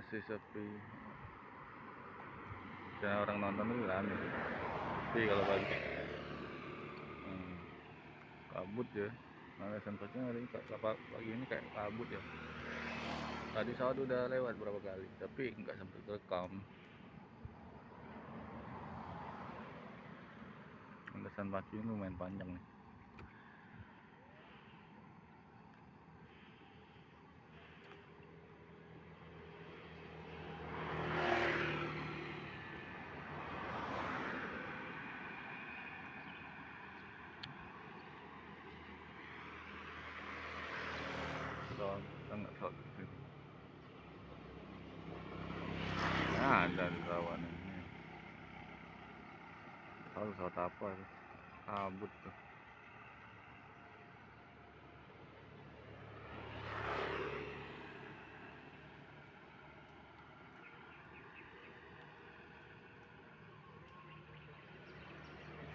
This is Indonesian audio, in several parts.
masih sepi. Karena orang nonton itu rame. Tapi kalau pagi kabut ya. Alasan pastinya hari ini pagi ini kayak kabut ya. Tadi pesawat udah lewat berapa kali, tapi nggak sempat rekam. Alasan pagi ini lumayan panjang nih. Sangat pesawat kecil. Nah, ada di rawan ini. Tahu pesawat apa tuh? Kabut tuh.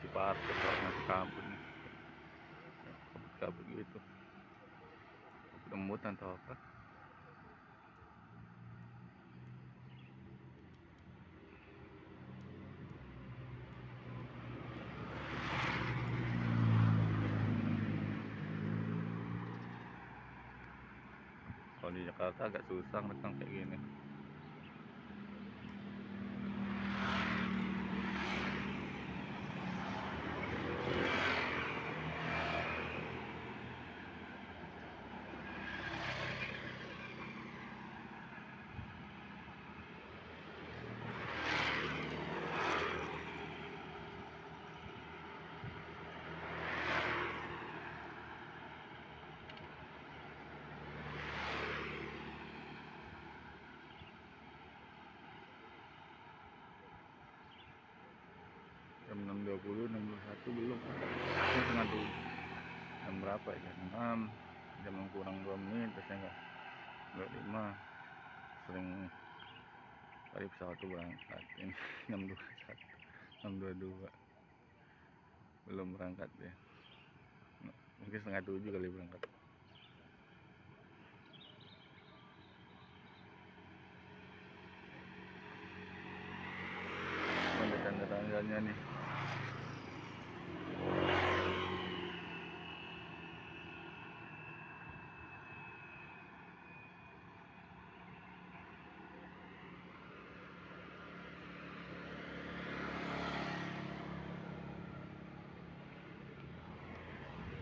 Si parkir kalau masih kabut nih. Kabut gitu. Lembutan atau apa? Kalau di Jakarta agak susah rekam kayak gini. Jam 6.20, 6.21 belum. Ini setengah 7. Jam berapa ya? Jam 6. Jam kurang 2 menit. Terusnya nggak 5. Sering tadi pesawat tuh berangkat. Ini 6.21, 6.22. Belum berangkat ya. Mungkin setengah 7 kali berangkat. Ada tanda-tandanya nih.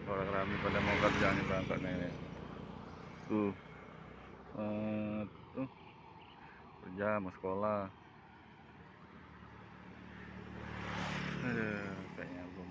Orang ramai pada mau kerja nih berangkat nih. Tuh. Tuh kerja mau sekolah. Aduh, kayaknya belum